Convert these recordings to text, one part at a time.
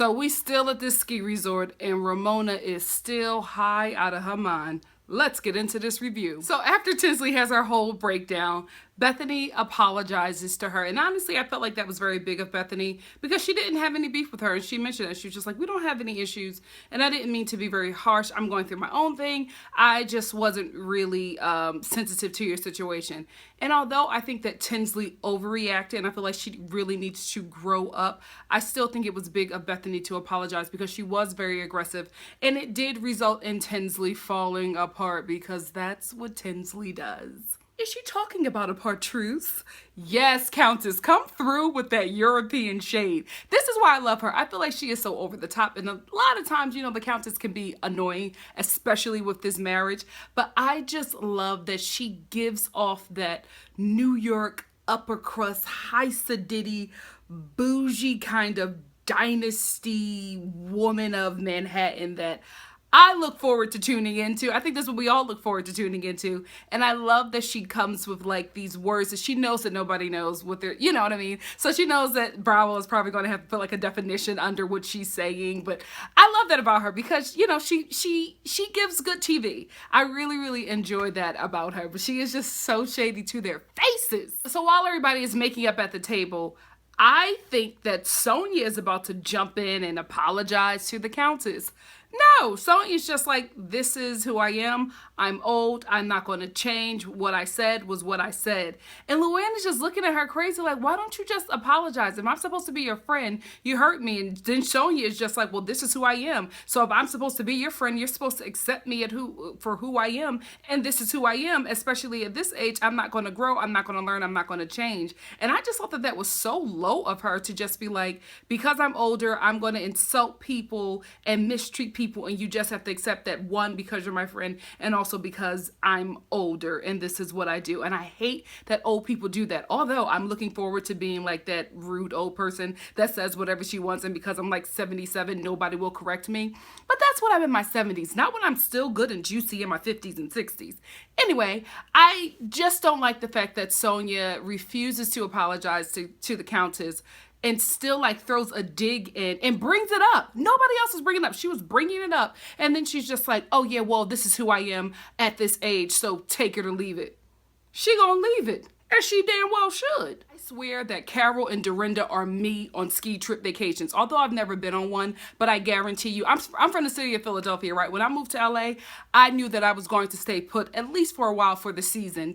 So we still at this ski resort and Ramona is still high out of her mind. Let's get into this review. So after Tinsley has her whole breakdown, Bethenny apologizes to her. And honestly, I felt like that was very big of Bethenny because she didn't have any beef with her. And she mentioned that she was just like, we don't have any issues. And I didn't mean to be very harsh. I'm going through my own thing. I just wasn't really sensitive to your situation. And although I think that Tinsley overreacted and I feel like she really needs to grow up, I still think it was big of Bethenny to apologize because she was very aggressive. And it did result in Tinsley falling apart because that's what Tinsley does. Is she talking about a part truth? Yes, Countess, come through with that European shade. This is why I love her. I feel like she is so over the top. And a lot of times, you know, the Countess can be annoying, especially with this marriage. But I just love that she gives off that New York upper crust, high sedity, bougie kind of dynasty woman of Manhattan that I look forward to tuning into. I think that's what we all look forward to tuning into. And I love that she comes with like these words that she knows that nobody knows what they're, you know what I mean? So she knows that Bravo is probably going to have to put like a definition under what she's saying. But I love that about her because, you know, she gives good TV. I really, really enjoy that about her. But she is just so shady to their faces. So while everybody is making up at the table, I think that Sonia is about to jump in and apologize to the Countess. No, Sonia's just like, this is who I am. I'm old. I'm not going to change. What I said was what I said. And Luann is just looking at her crazy like, why don't you just apologize? If I'm supposed to be your friend, you hurt me. And then Sonia is just like, well, this is who I am. So if I'm supposed to be your friend, you're supposed to accept me for who I am. And this is who I am, especially at this age. I'm not going to grow. I'm not going to learn. I'm not going to change. And I just thought that that was so low of her to just be like, because I'm older, I'm going to insult people and mistreat people. And you just have to accept that, one, because you're my friend, and also because I'm older and this is what I do. And I hate that old people do that. Although I'm looking forward to being like that rude old person that says whatever she wants, and because I'm like 77, nobody will correct me. But that's when I'm in my 70s, not when I'm still good and juicy in my 50s and 60s. Anyway, I just don't like the fact that Sonia refuses to apologize to the Countess and still like throws a dig in and brings it up. Nobody else is bringing it up. She was bringing it up. And then she's just like, oh yeah, well, this is who I am at this age, so take it or leave it. She gonna leave it, as she damn well should. I swear that Carol and Dorrinda are me on ski trip vacations. Although I've never been on one, but I guarantee you, I'm from the city of Philadelphia, right? When I moved to LA, I knew that I was going to stay put at least for a while for the season,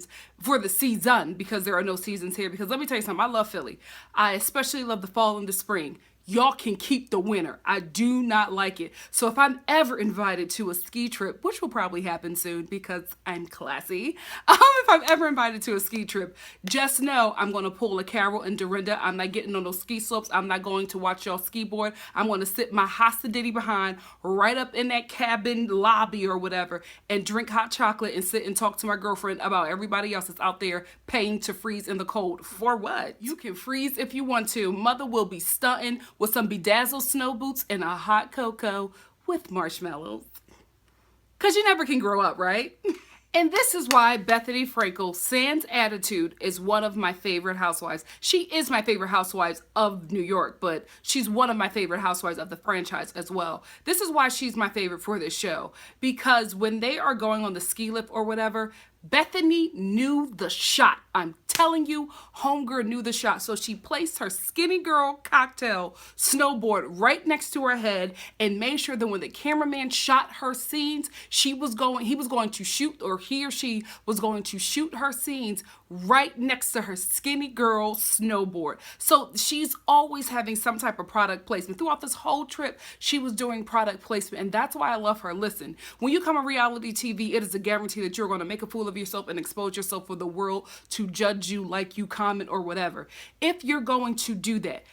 because there are no seasons here. Because let me tell you something, I love Philly. I especially love the fall and the spring. Y'all can keep the winter. I do not like it. So if I'm ever invited to a ski trip, which will probably happen soon because I'm classy, if I'm ever invited to a ski trip, just know I'm going to pull a Carol and Dorrinda. I'm not getting on those ski slopes. I'm not going to watch y'all ski board. I'm going to sit my hostility behind right up in that cabin lobby or whatever and drink hot chocolate and sit and talk to my girlfriend about everybody else that's out there paying to freeze in the cold. For what? You can freeze if you want to. Mother will be stunting with some bedazzled snow boots and a hot cocoa with marshmallows. Because you never can grow up, right? And this is why Bethenny Frankel, sans attitude, is one of my favorite housewives. She is my favorite housewives of New York, but she's one of my favorite housewives of the franchise as well. This is why she's my favorite for this show. Because when they are going on the ski lift or whatever, Bethenny knew the shot. I'm telling you, homegirl knew the shot. So she placed her skinny girl cocktail snowboard right next to her head and made sure that when the cameraman shot her scenes, he was going to shoot, or he or she was going to shoot her scenes right next to her skinny girl snowboard. So she's always having some type of product placement. Throughout this whole trip, she was doing product placement, and that's why I love her. Listen, when you come on reality TV, it is a guarantee that you're going to make a fool of yourself and expose yourself for the world to judge you, like you, comment, or whatever. If you're going to do that,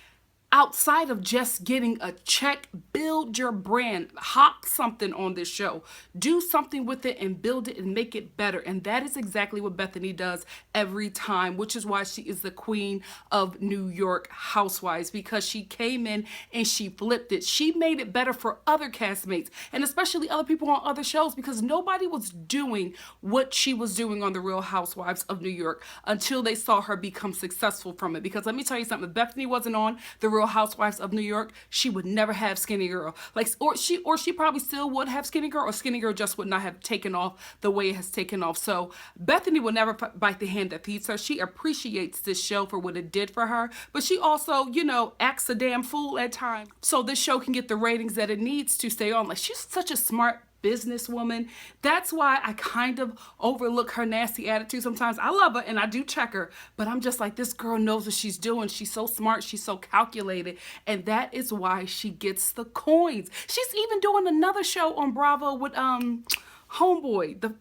outside of just getting a check, build your brand, hawk something on this show, do something with it and build it and make it better. And that is exactly what Bethenny does every time, which is why she is the queen of New York housewives, because she came in and she flipped it. She made it better for other castmates and especially other people on other shows, because nobody was doing what she was doing on the Real Housewives of New York until they saw her become successful from it. Because let me tell you something, if Bethenny wasn't on the Real Real Housewives of New York, she would never have Skinny Girl. Like, or she probably still would have Skinny Girl, or Skinny Girl just would not have taken off the way it has taken off. So Bethenny will never bite the hand that feeds her. She appreciates this show for what it did for her, but she also, you know, acts a damn fool at times. So this show can get the ratings that it needs to stay on. Like, she's such a smart businesswoman. That's why I kind of overlook her nasty attitude sometimes. I love her and I do check her, but I'm just like, this girl knows what she's doing. She's so smart. She's so calculated. And that is why she gets the coins. She's even doing another show on Bravo with homeboy.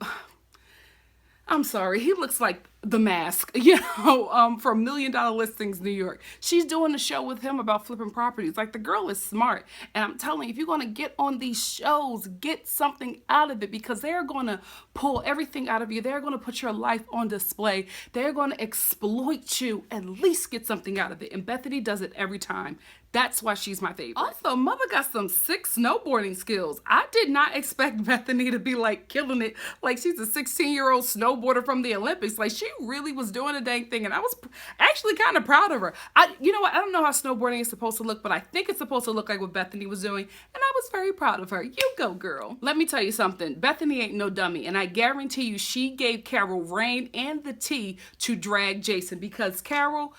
I'm sorry, he looks like The Mask, you know, from $1 Million Listings New York. She's doing a show with him about flipping properties. Like, the girl is smart. And I'm telling you, if you're going to get on these shows, get something out of it, because they're going to pull everything out of you. They're going to put your life on display. They're going to exploit you. At least get something out of it. And Bethenny does it every time. That's why she's my favorite. Also, mother got some sick snowboarding skills. I did not expect Bethenny to be like killing it. Like, she's a 16-year-old snowboarder from the Olympics. Like, she really was doing a dang thing. And I was actually kind of proud of her. You know what? I don't know how snowboarding is supposed to look, but I think it's supposed to look like what Bethenny was doing. And I was very proud of her. You go, girl. Let me tell you something. Bethenny ain't no dummy. And I guarantee you she gave Carol reign and the tea to drag Jason, because Carol,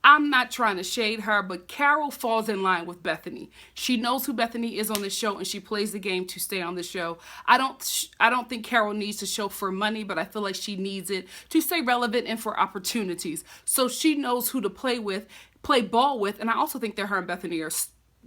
I'm not trying to shade her, but Carol falls in line with Bethenny. She knows who Bethenny is on the show, and she plays the game to stay on the show. I don't think Carol needs to show for money, but I feel like she needs it to stay relevant and for opportunities. So she knows who to play ball with, and I also think that her and Bethenny are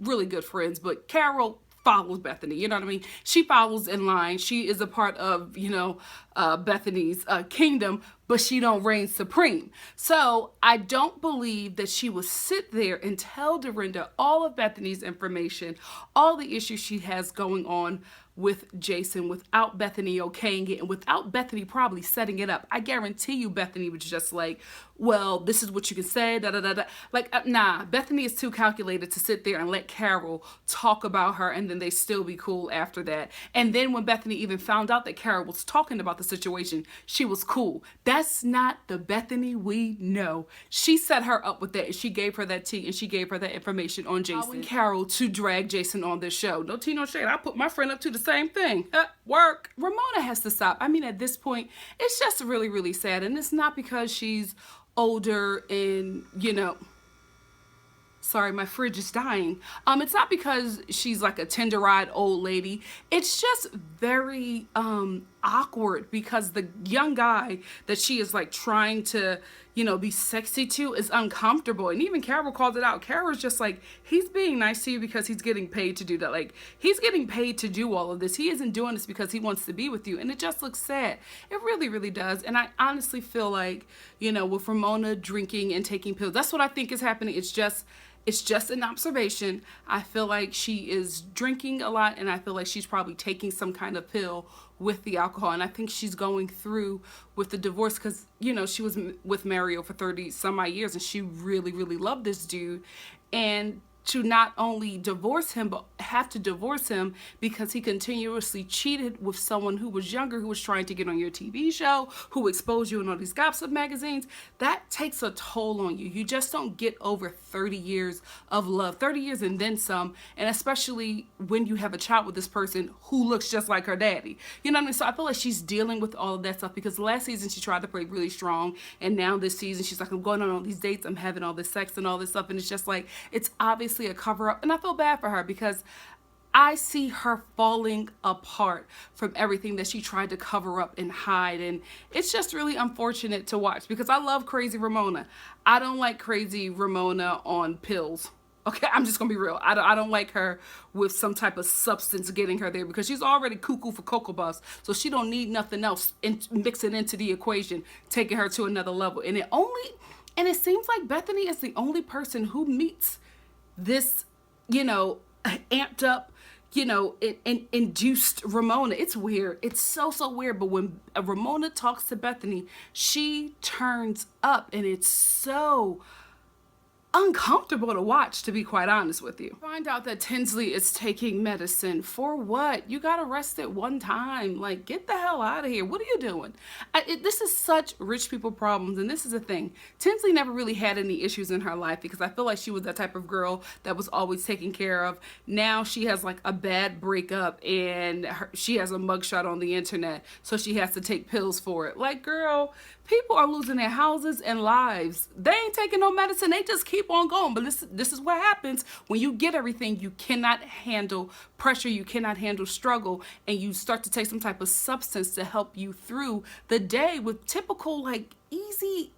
really good friends, but Carol follows Bethenny, you know what I mean? She follows in line. She is a part of, you know, Bethenny's kingdom, but she don't reign supreme. So I don't believe that she will sit there and tell Dorrinda all of Bethenny's information, all the issues she has going on with Jason, without Bethenny okaying it, and without Bethenny probably setting it up. I guarantee you Bethenny was just like, well, this is what you can say, da da da da. Like, nah, Bethenny is too calculated to sit there and let Carol talk about her and then they still be cool after that. And then when Bethenny even found out that Carol was talking about the situation, she was cool. That's not the Bethenny we know. She set her up with that, and she gave her that tea, and she gave her that information on Jason and Carol to drag Jason on this show. No tea, no shade. I put my friend up to the same thing. Work. Ramona has to stop. I mean, at this point, it's just really, really sad. And it's not because she's older and, you know, sorry, my fridge is dying. It's not because she's like a tender-eyed old lady. It's just very awkward, because the young guy that she is like trying to, you know, be sexy to is uncomfortable. And even Carol called it out. Carol's just like, he's being nice to you because he's getting paid to do that. Like, he's getting paid to do all of this. He isn't doing this because he wants to be with you. And it just looks sad. It really, really does. And I honestly feel like, you know, with Ramona drinking and taking pills, that's what I think is happening. It's just an observation. I feel like she is drinking a lot, and I feel like she's probably taking some kind of pill with the alcohol. And I think she's going through with the divorce because, you know, she was with Mario for 30 some odd years, and she really, really loved this dude. And to not only divorce him, but have to divorce him because he continuously cheated with someone who was younger, who was trying to get on your TV show, who exposed you in all these gossip magazines. That takes a toll on you. You just don't get over 30 years of love, 30 years and then some, and especially when you have a child with this person who looks just like her daddy. You know what I mean? So I feel like she's dealing with all of that stuff, because last season she tried to play really strong, and now this season she's like, I'm going on all these dates, I'm having all this sex and all this stuff, and it's just like, it's obviously a cover up. And I feel bad for her, because I see her falling apart from everything that she tried to cover up and hide. And it's just really unfortunate to watch, because I love Crazy Ramona. I don't like Crazy Ramona on pills. Okay, I'm just gonna be real. I don't like her with some type of substance getting her there, because she's already cuckoo for Cocoa Puffs. So she don't need nothing else and mix it into the equation, taking her to another level. And it seems like Bethenny is the only person who meets this, you know, amped up, you know, induced Ramona. It's weird. It's so weird. But when Ramona talks to Bethenny, she turns up, and it's so uncomfortable to watch, to be quite honest with you. Find out that Tinsley is taking medicine. For what? You got arrested one time. Like, get the hell out of here. What are you doing? This is such rich people problems, and this is the thing. Tinsley never really had any issues in her life because I feel like she was that type of girl that was always taken care of. Now she has like a bad breakup and she has a mugshot on the internet, so she has to take pills for it. Like, girl, people are losing their houses and lives. They ain't taking no medicine. They just keep on going. But this is what happens when you get everything. You cannot handle pressure. You cannot handle struggle. And you start to take some type of substance to help you through the day with typical, like, easy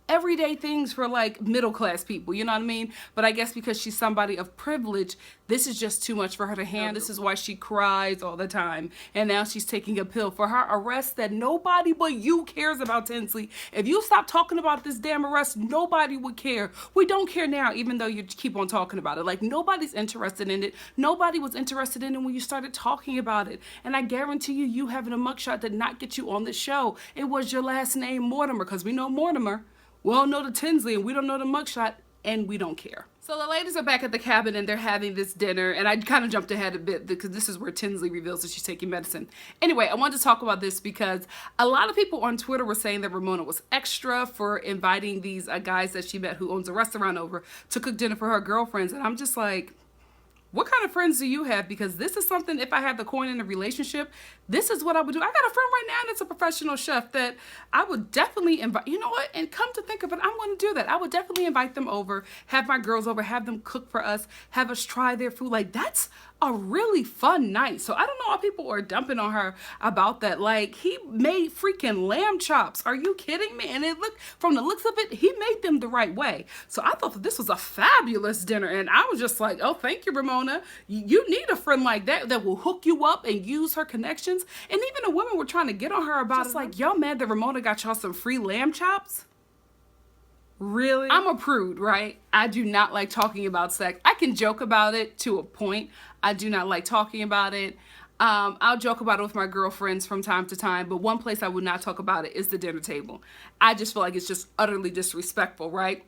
everyday things for like middle class people, you know what I mean? But I guess because she's somebody of privilege, this is just too much for her to handle. This is why she cries all the time. And now she's taking a pill for her arrest that nobody but you cares about, Tinsley. If you stop talking about this damn arrest, nobody would care. We don't care now, even though you keep on talking about it. Like, nobody's interested in it. Nobody was interested in it when you started talking about it. And I guarantee you, you having a mugshot did not get you on the show. It was your last name, Mortimer, because we know Mortimer. We all know the Tinsley and we don't know the mugshot, and we don't care. So the ladies are back at the cabin and they're having this dinner, and I kind of jumped ahead a bit because this is where Tinsley reveals that she's taking medicine. Anyway, I wanted to talk about this because a lot of people on Twitter were saying that Ramona was extra for inviting these guys that she met who owns a restaurant over to cook dinner for her girlfriends, and I'm just like, what kind of friends do you have? Because this is something, if I had the coin in a relationship, this is what I would do. I got a friend right now that's a professional chef that I would definitely invite. You know what? And come to think of it, I'm going to do that. I would definitely invite them over, have my girls over, have them cook for us, have us try their food. Like, that's a really fun night. So I don't know why people are dumping on her about that. Like, he made freaking lamb chops. Are you kidding me? And it looked, from the looks of it, he made them the right way. So I thought that this was a fabulous dinner. And I was just like, oh, thank you, Ramona. You need a friend like that that will hook you up and use her connections. And even the women were trying to get on her about it. Like, y'all mad that Ramona got y'all some free lamb chops? Really? I'm a prude, right? I do not like talking about sex. I can joke about it to a point. I do not like talking about it. I'll joke about it with my girlfriends from time to time, but one place I would not talk about it is the dinner table. I just feel like it's just utterly disrespectful, right?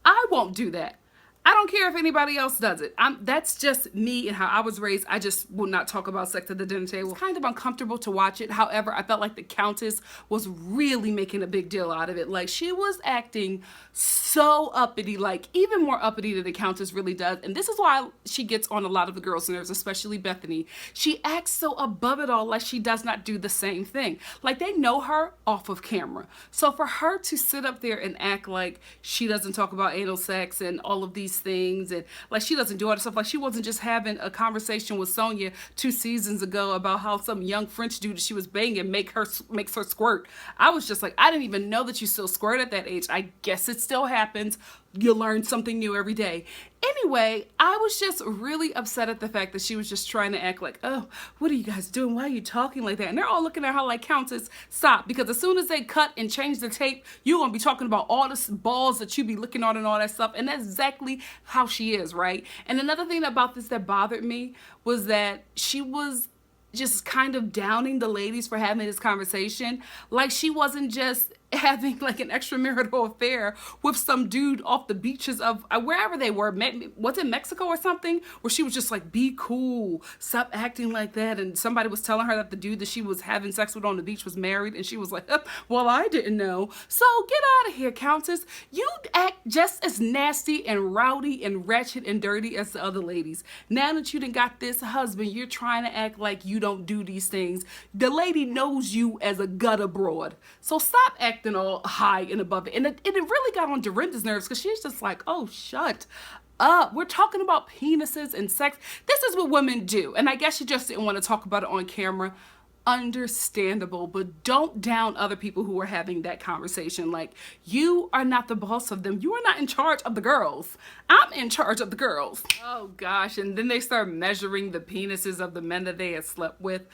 I won't do that. I don't care if anybody else does it. That's just me and how I was raised. I just will not talk about sex at the dinner table. It's kind of uncomfortable to watch it. However, I felt like the Countess was really making a big deal out of it. Like, she was acting so uppity, like even more uppity than the Countess really does. And this is why she gets on a lot of the girls' nerves, especially Bethenny. She acts so above it all, like she does not do the same thing. Like, they know her off of camera. So for her to sit up there and act like she doesn't talk about anal sex and all of these things, and like she doesn't do all this stuff, like she wasn't just having a conversation with Sonia 2 seasons ago about how some young French dude that she was banging makes her squirt. I was just like, I didn't even know that you still squirt at that age. I guess it still happens. You learn something new every day. Anyway, I was just really upset at the fact that she was just trying to act like, oh, what are you guys doing? Why are you talking like that? And they're all looking at her like, Countess, stop. Because as soon as they cut and change the tape, you're going to be talking about all the balls that you be looking on and all that stuff. And that's exactly how she is, right? And another thing about this that bothered me was that she was just kind of downing the ladies for having this conversation. Like, she wasn't just having like an extramarital affair with some dude off the beaches of wherever they were. Was it Mexico or something? Where she was just like, be cool, stop acting like that. And somebody was telling her that the dude that she was having sex with on the beach was married, and she was like, well, I didn't know. So get out of here, Countess. You act just as nasty and rowdy and ratchet and dirty as the other ladies. Now that you done got this husband, you're trying to act like you don't do these things. The lady knows you as a gutter broad. So stop acting all high and above it. And it really got on Dorrinda's nerves because she's just like, oh, shut up. We're talking about penises and sex. This is what women do. And I guess she just didn't want to talk about it on camera. Understandable, but don't down other people who are having that conversation. Like, you are not the boss of them. You are not in charge of the girls. I'm in charge of the girls. Oh gosh. And then they start measuring the penises of the men that they had slept with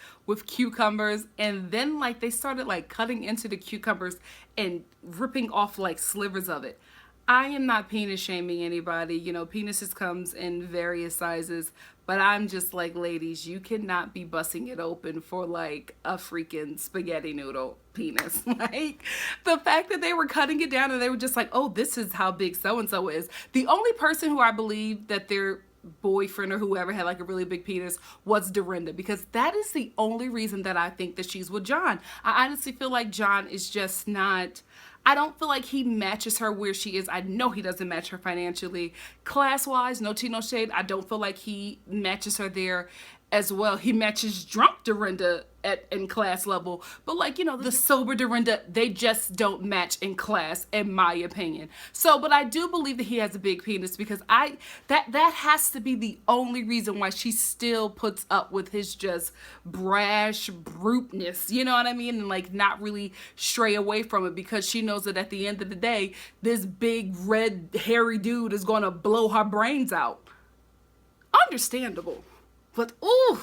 cucumbers, and then like they started like cutting into the cucumbers and ripping off like slivers of it. I am not penis shaming anybody. You know, penises comes in various sizes, but I'm just like, ladies, you cannot be busting it open for like a freaking spaghetti noodle penis. Like, the fact that they were cutting it down and they were just like, oh, this is how big so and so is. The only person who I believe that their boyfriend or whoever had like a really big penis was Dorrinda, because that is the only reason that I think that she's with John. I honestly feel like John is just not, I don't feel like he matches her where she is. I know he doesn't match her financially. Class-wise, no tea, no shade, I don't feel like he matches her there as well. He matches drunk Dorrinda in class level, but like, you know, the sober Dorrinda, they just don't match in class, in my opinion. So, but I do believe that he has a big penis, because that has to be the only reason why she still puts up with his just brash bruteness, you know what I mean, and like not really stray away from it, because she knows that at the end of the day, this big red hairy dude is gonna blow her brains out. Understandable. But, ooh,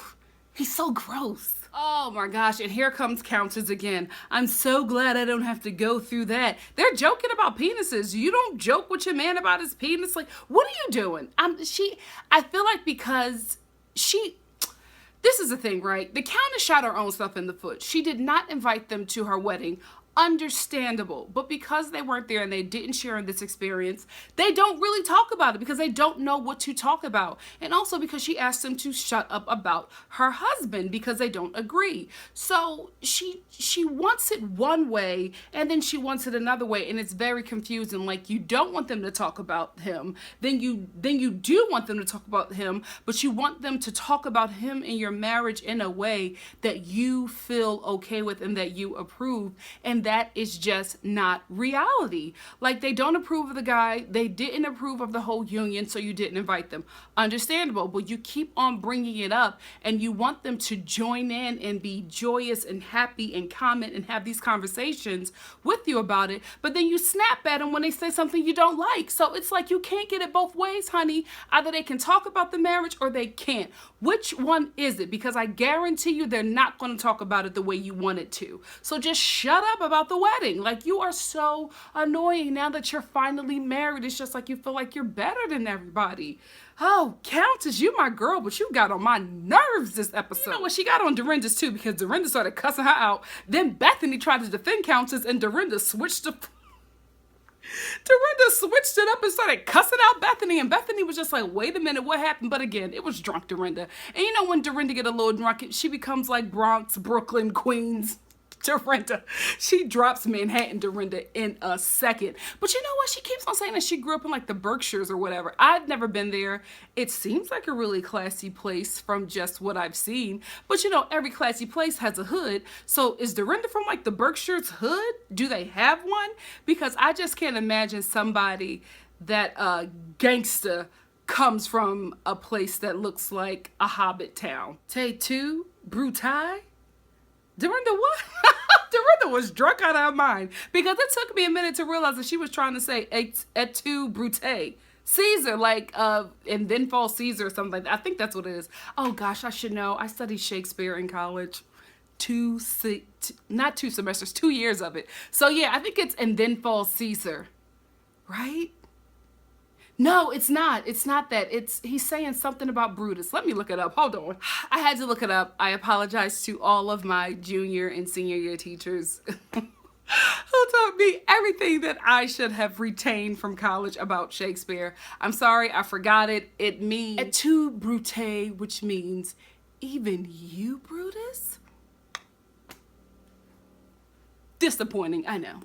he's so gross. Oh my gosh, and here comes Countess again. I'm so glad I don't have to go through that. They're joking about penises. You don't joke with your man about his penis. Like, what are you doing? I feel like because this is the thing, right? The Countess shot her own stuff in the foot. She did not invite them to her wedding. Understandable, but because they weren't there and they didn't share in this experience, they don't really talk about it because they don't know what to talk about, and also because she asked them to shut up about her husband because they don't agree. So she wants it one way and then she wants it another way, and it's very confusing. Like, you don't want them to talk about him, then you do want them to talk about him, but you want them to talk about him in your marriage in a way that you feel okay with and that you approve, and that is just not reality. Like, they don't approve of the guy, they didn't approve of the whole union, so you didn't invite them. Understandable, but you keep on bringing it up and you want them to join in and be joyous and happy and comment and have these conversations with you about it, but then you snap at them when they say something you don't like. So it's like, you can't get it both ways, honey. Either they can talk about the marriage or they can't. Which one is it? Because I guarantee you they're not going to talk about it the way you want it to. So just shut up about the wedding. Like, you are so annoying now that you're finally married. It's just like you feel like you're better than everybody. Oh, Countess, you my girl, but you got on my nerves this episode. You know what? She got on Dorrinda's too, because Dorrinda started cussing her out. Then Bethenny tried to defend Countess, and Dorrinda switched it up and started cussing out Bethenny, and Bethenny was just like, wait a minute, what happened? But again, it was drunk Dorrinda. And you know, when Dorrinda get a little drunk, she becomes like Bronx, Brooklyn, Queens Dorrinda. She drops Manhattan Dorrinda in a second. But you know what? She keeps on saying that she grew up in like the Berkshires or whatever. I've never been there. It seems like a really classy place from just what I've seen. But you know, every classy place has a hood. So is Dorrinda from like the Berkshires hood? Do they have one? Because I just can't imagine somebody that gangsta comes from a place that looks like a hobbit town. Tay two, Brutai? Dorrinda what? Dorrinda was drunk out of her mind, because it took me a minute to realize that she was trying to say et tu, Brute. Caesar, like, and then fall Caesar or something like that. I think that's what it is. Oh gosh, I should know. I studied Shakespeare in college. Not 2 semesters, 2 years of it. So yeah, I think it's and then fall Caesar, right? No, it's not. It's not that. He's saying something about Brutus. Let me look it up. Hold on. I had to look it up. I apologize to all of my junior and senior year teachers who taught me everything that I should have retained from college about Shakespeare. I'm sorry, I forgot it. It means et tu, Brute, which means even you, Brutus? Disappointing, I know.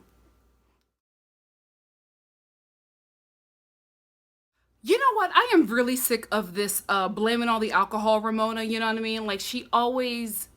You know what? I am really sick of this blaming all the alcohol Ramona, you know what I mean? Like, she always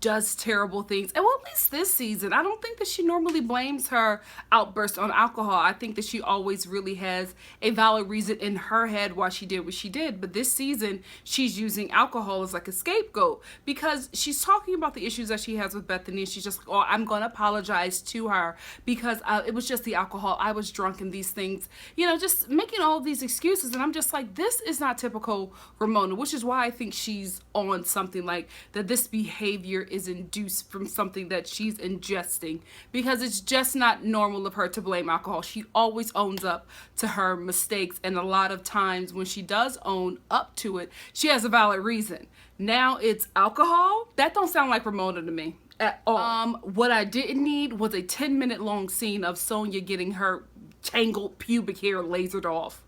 does terrible things. And well, at least this season, I don't think that she normally blames her outburst on alcohol. I think that she always really has a valid reason in her head why she did what she did. But this season, she's using alcohol as like a scapegoat, because she's talking about the issues that she has with Bethenny. She's just, oh, I'm going to apologize to her because it was just the alcohol. I was drunk and these things, you know, just making all these excuses. And I'm just like, this is not typical Ramona, which is why I think she's on something like that. This behavior behavior is induced from something that she's ingesting, because it's just not normal of her to blame alcohol. She always owns up to her mistakes, and a lot of times when she does own up to it, she has a valid reason. Now it's alcohol. That don't sound like Ramona to me at all. What I didn't need was a 10-minute long scene of Sonya getting her tangled pubic hair lasered off.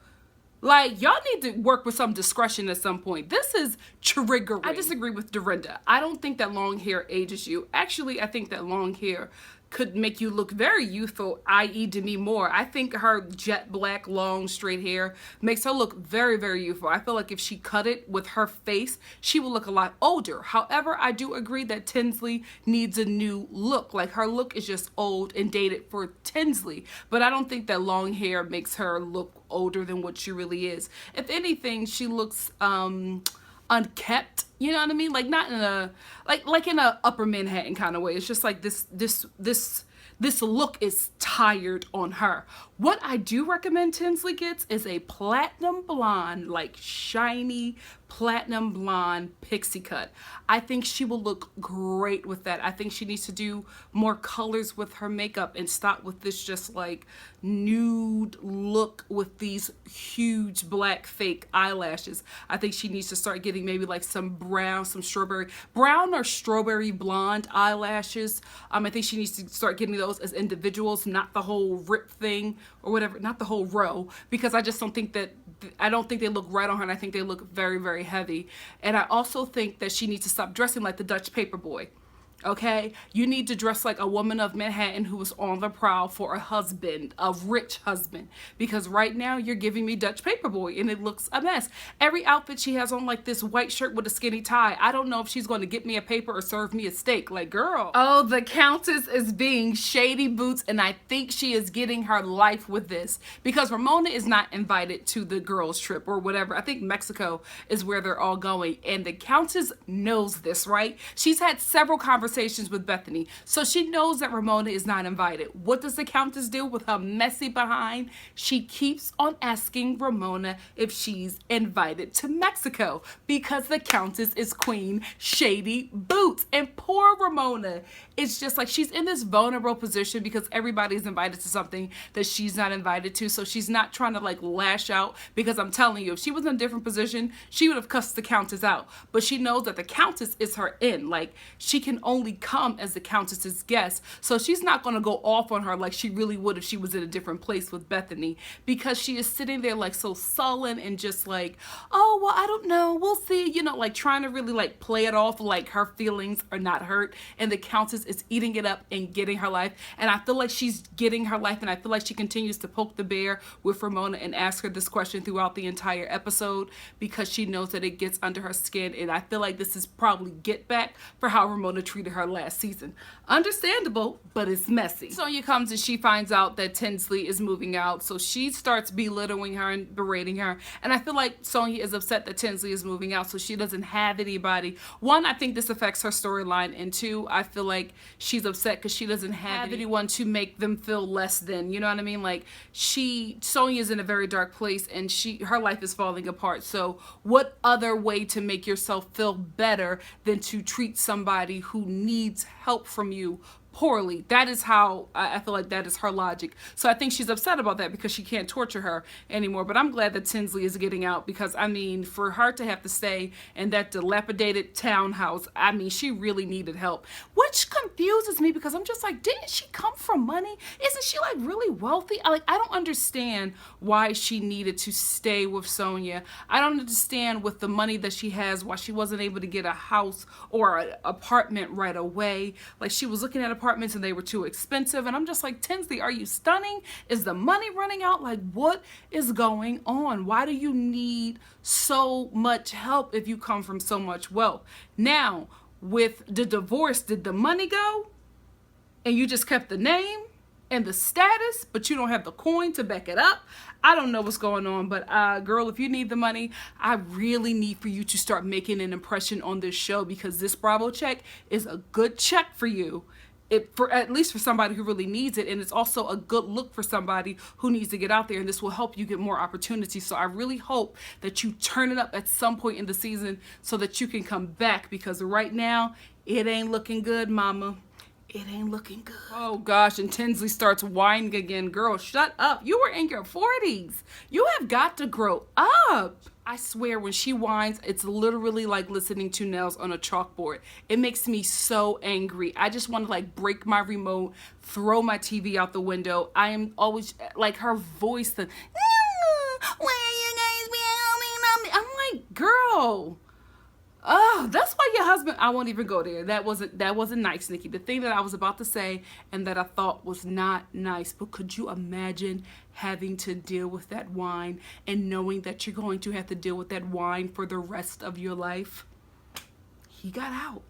Like, y'all need to work with some discretion at some point. This is triggering. I disagree with Dorrinda. I don't think that long hair ages you. Actually, I think that long hair could make you look very youthful, i.e. Demi Moore. I think her jet black, long, straight hair makes her look very, very youthful. I feel like if she cut it with her face, she will look a lot older. However, I do agree that Tinsley needs a new look. Like, her look is just old and dated for Tinsley. But I don't think that long hair makes her look older than what she really is. If anything, she looks unkept, you know what I mean? Like, not in a like in a Upper Manhattan kind of way. It's just like this look is tired on her. What I do recommend Tinsley gets is a platinum blonde, like shiny platinum blonde pixie cut. I think she will look great with that. I think she needs to do more colors with her makeup and stop with this just like nude look with these huge black fake eyelashes. I think she needs to start getting maybe like some brown, some brown or strawberry blonde eyelashes. I think she needs to start getting those as individuals, not the whole rip thing or whatever, not the whole row, because I just don't think that, I don't think they look right on her, and I think they look very, very heavy. And I also think that she needs to stop dressing like the Dutch paperboy. Okay, you need to dress like a woman of Manhattan who is on the prowl for a husband, a rich husband, because right now you're giving me Dutch paperboy and it looks a mess. Every outfit she has on, like this white shirt with a skinny tie. I don't know if she's going to get me a paper or serve me a steak. Like, girl. Oh, the Countess is being shady boots, and I think she is getting her life with this, because Ramona is not invited to the girls trip or whatever. I think Mexico is where they're all going, and the Countess knows this, right? She's had several conversations with Bethenny, so she knows that Ramona is not invited. What does the Countess do with her messy behind? She keeps on asking Ramona if she's invited to Mexico, because the Countess is Queen Shady Boots. And poor Ramona, it's just like she's in this vulnerable position because everybody's invited to something that she's not invited to, so she's not trying to like lash out, because I'm telling you, if she was in a different position, she would have cussed the Countess out. But she knows that the Countess is her in. Like, she can only come as the Countess's guest, so she's not going to go off on her like she really would if she was in a different place with Bethenny, because she is sitting there like so sullen and just like, oh well, I don't know, we'll see, you know, like trying to really like play it off like her feelings are not hurt, and the Countess is eating it up and getting her life. And I feel like she's getting her life, and I feel like she continues to poke the bear with Ramona and ask her this question throughout the entire episode, because she knows that it gets under her skin. And I feel like this is probably get back for how Ramona treated her last season. Understandable, but it's messy. Sonya comes and she finds out that Tinsley is moving out, so she starts belittling her and berating her. And I feel like Sonya is upset that Tinsley is moving out, so she doesn't have anybody. One, I think this affects her storyline, and two, I feel like she's upset because she doesn't have anyone to make them feel less than, you know what I mean? Like, Sonya is in a very dark place, and her life is falling apart. So what other way to make yourself feel better than to treat somebody who needs help from you poorly? That is how I feel like that is her logic. So I think she's upset about that because she can't torture her anymore. But I'm glad that Tinsley is getting out, because I mean, for her to have to stay in that dilapidated townhouse, I mean, she really needed help, which confuses me, because I'm just like, didn't she come from money? Isn't she like really wealthy? I don't understand why she needed to stay with Sonya. I don't understand, with the money that she has, why she wasn't able to get a house or an apartment right away. Like, she was looking at apartments and they were too expensive, and I'm just like, Tinsley, are you stunning? Is the money running out? Like, what is going on? Why do you need so much help if you come from so much wealth? Now, with the divorce, did the money go and you just kept the name and the status, but you don't have the coin to back it up? I don't know what's going on, but girl, if you need the money, I really need for you to start making an impression on this show, because this Bravo check is a good check for you. for at least for somebody who really needs it, and it's also a good look for somebody who needs to get out there, and this will help you get more opportunities. So I really hope that you turn it up at some point in the season so that you can come back, because right now it ain't looking good, mama. It ain't looking good. Oh gosh, and Tinsley starts whining again. Girl, shut up. You were in your 40s. You have got to grow up. I swear, when she whines, it's literally like listening to nails on a chalkboard. It makes me so angry. I just want to like break my remote, throw my TV out the window. I am always like her voice, why are you guys being? I'm like, girl. Oh, that's why your husband, I won't even go there. That wasn't nice, Nikki. The thing that I was about to say and that I thought was not nice, but could you imagine having to deal with that wine and knowing that you're going to have to deal with that wine for the rest of your life? He got out.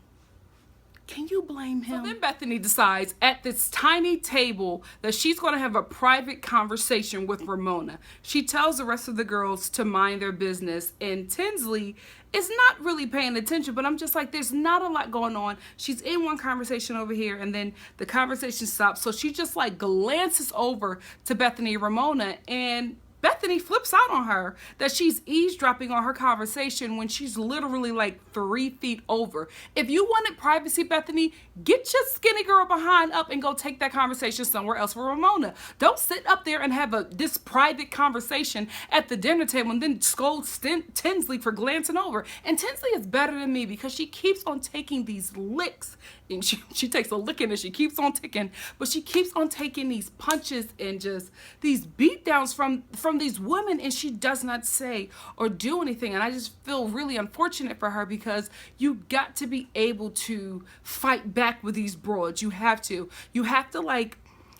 Can you blame him? So then Bethenny decides at this tiny table that she's going to have a private conversation with Ramona. She tells the rest of the girls to mind their business, and Tinsley is not really paying attention, but I'm just like, there's not a lot going on. She's in one conversation over here, and then the conversation stops, so she just like glances over to Bethenny-Ramona, and Bethenny flips out on her that she's eavesdropping on her conversation when she's literally like 3 feet over. If you wanted privacy, Bethenny, get your skinny girl behind up and go take that conversation somewhere else with Ramona. Don't sit up there and have this private conversation at the dinner table and then scold Tinsley for glancing over. And Tinsley is better than me because she keeps on taking these licks. And she takes a licking and she keeps on ticking, but she keeps on taking these punches and just these beatdowns from these women, and she does not say or do anything. And I just feel really unfortunate for her, because you got to be able to fight back with these broads. You have to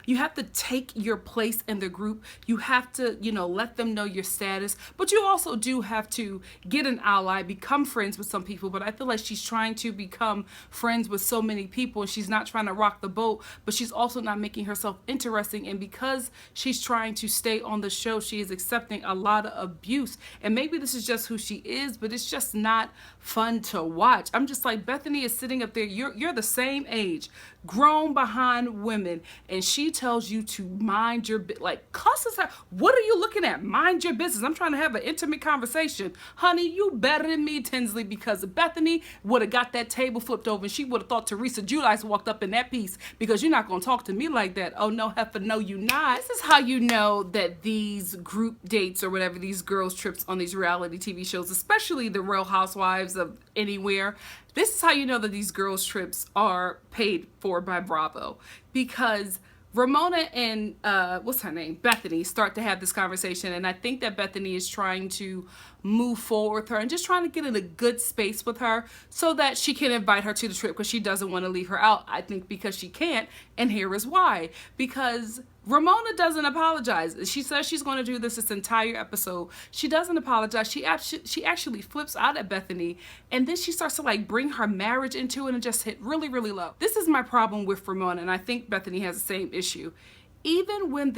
you have to take your place in the group. You have to, let them know your status. But you also do have to get an ally, become friends with some people. But I feel like she's trying to become friends with so many people, and she's not trying to rock the boat, but she's also not making herself interesting. And because she's trying to stay on the show, she is accepting a lot of abuse. And maybe this is just who she is, but it's just not fun to watch. I'm just like, Bethenny is sitting up there. You're the same age, grown behind women, and she tells you to mind your like cusses her. What are you looking at? Mind your business. I'm trying to have an intimate conversation. Honey, you better than me, Tinsley, because Bethenny would have got that table flipped over, and she would have thought Teresa Giudice walked up in that piece, because you're not going to talk to me like that. Oh, no, heifer, no, you not. This is how you know that these group dates or whatever, these girls trips on these reality TV shows, especially the Real Housewives of anywhere, this is how you know that these girls trips are paid for by Bravo, because Ramona and what's her name, Bethenny, start to have this conversation, and I think that Bethenny is trying to move forward with her and just trying to get in a good space with her so that she can invite her to the trip, because she doesn't want to leave her out. I think because she can't, and here is why. Because Ramona doesn't apologize. She says she's going to do this entire episode. She doesn't apologize. She actually flips out at Bethenny, and then she starts to like bring her marriage into it and just hit really, really low. This is my problem with Ramona, and I think Bethenny has the same issue. Even when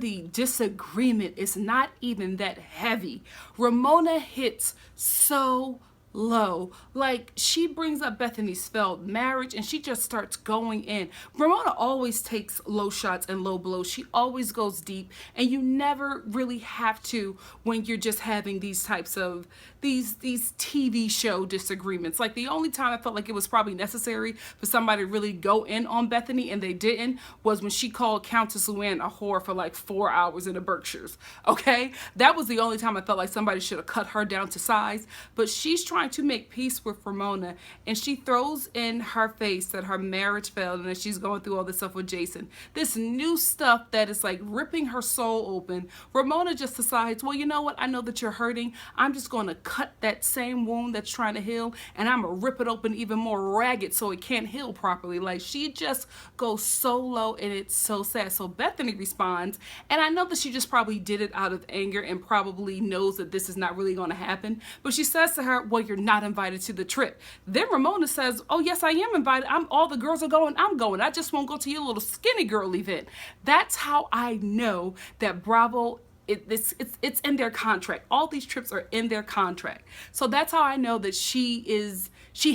the disagreement is not even that heavy, Ramona hits so low. Like, she brings up Bethenny's failed marriage and she just starts going in. Ramona always takes low shots and low blows. She always goes deep, and you never really have to when you're just having these types of these TV show disagreements. Like, the only time I felt like it was probably necessary for somebody to really go in on Bethenny, and they didn't, was when she called Countess Luann a whore for like 4 hours in the Berkshires. Okay, that was the only time I felt like somebody should have cut her down to size. But she's trying to make peace with Ramona, and she throws in her face that her marriage failed and that she's going through all this stuff with Jason, this new stuff that is like ripping her soul open. Ramona just decides, well, you know what, I know that you're hurting. I'm just going to cut that same wound that's trying to heal, and I'm gonna rip it open even more ragged so it can't heal properly. Like, she just goes so low, and it's so sad. So Bethenny responds, and I know that she just probably did it out of anger and probably knows that this is not really going to happen, but she says to her, well, you're not invited to the trip. Then Ramona says, oh yes, I am invited. All the girls are going, I'm going. I just won't go to your little skinny girl event. That's how I know that Bravo it's in their contract. All these trips are in their contract. So that's how I know that she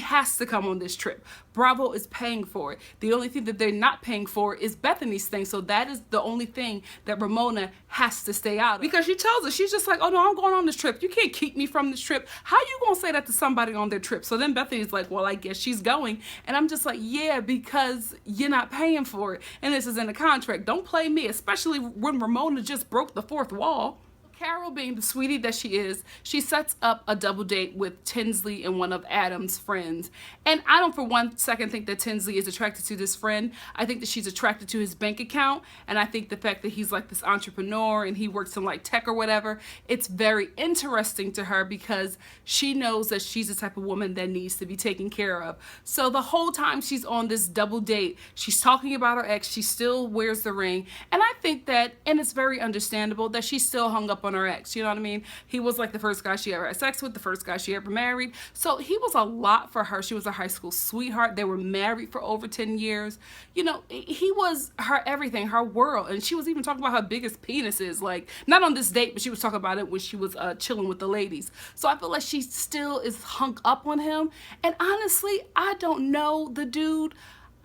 has to come on this trip. Bravo is paying for it. The only thing that they're not paying for is Bethenny's thing. So that is the only thing that Ramona has to stay out of. Because she tells us, she's just like, oh no, I'm going on this trip. You can't keep me from this trip. How you gonna say that to somebody on their trip? So then Bethenny's like, well, I guess she's going. And I'm just like, yeah, because you're not paying for it. And this is in the contract. Don't play me, especially when Ramona just broke the fourth wall. Carol, being the sweetie that she is, she sets up a double date with Tinsley and one of Adam's friends. And I don't for one second think that Tinsley is attracted to this friend. I think that she's attracted to his bank account. And I think the fact that he's like this entrepreneur and he works in like tech or whatever, it's very interesting to her because she knows that she's the type of woman that needs to be taken care of. So the whole time she's on this double date, she's talking about her ex. She still wears the ring. And I think that, and it's very understandable, that she's still hung up on her ex. You know what I mean? He was like the first guy she ever had sex with, the first guy she ever married. So he was a lot for her. She was a high school sweetheart. They were married for over 10 years. You know, he was her everything, her world. And she was even talking about her biggest penis is, like, not on this date, but she was talking about it when she was chilling with the ladies. So I feel like she still is hung up on him. And honestly, I don't know the dude.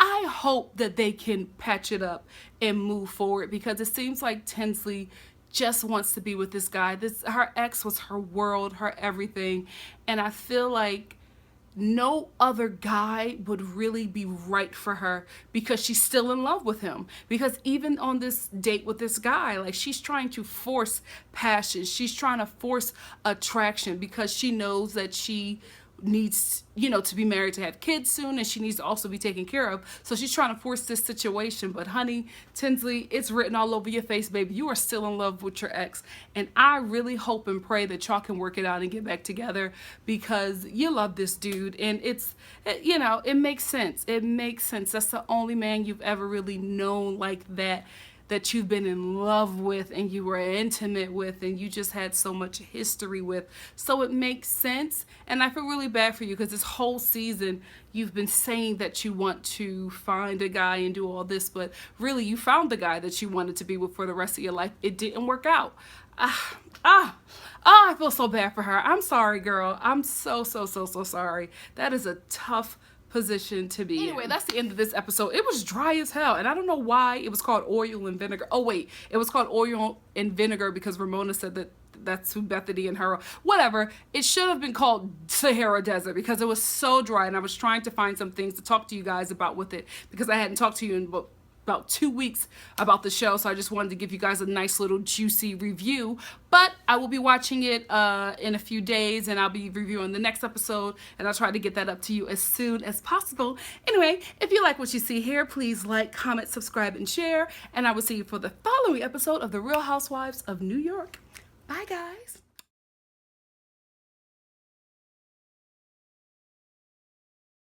I hope that they can patch it up and move forward because it seems like Tinsley just wants to be with this guy. Her ex was her world, her everything. And I feel like no other guy would really be right for her because she's still in love with him. Because even on this date with this guy, like, she's trying to force passion. She's trying to force attraction because she knows that she needs, you know, to be married, to have kids soon, and she needs to also be taken care of. So she's trying to force this situation. But honey, Tinsley, it's written all over your face, baby. You are still in love with your ex. And I really hope and pray that y'all can work it out and get back together because you love this dude. And you know, it makes sense. It makes sense. That's the only man you've ever really known like that you've been in love with and you were intimate with and you just had so much history with. So it makes sense. And I feel really bad for you because this whole season you've been saying that you want to find a guy and do all this, but really you found the guy that you wanted to be with for the rest of your life. It didn't work out. I feel so bad for her. I'm sorry, girl. I'm so sorry. That is a tough position to be in. That's the end of this episode. It was dry as hell, and I don't know why it was called oil and vinegar. Oh wait, it was called oil and vinegar because Ramona said that that's who Bethenny and her, whatever. It should have been called Sahara Desert because it was so dry, and I was trying to find some things to talk to you guys about with it because I hadn't talked to you in about 2 weeks about the show, so I just wanted to give you guys a nice little juicy review. But I will be watching it in a few days, and I'll be reviewing the next episode, and I'll try to get that up to you as soon as possible. Anyway, if you like what you see here, please like, comment, subscribe, and share, and I will see you for the following episode of The Real Housewives of New York. Bye, guys.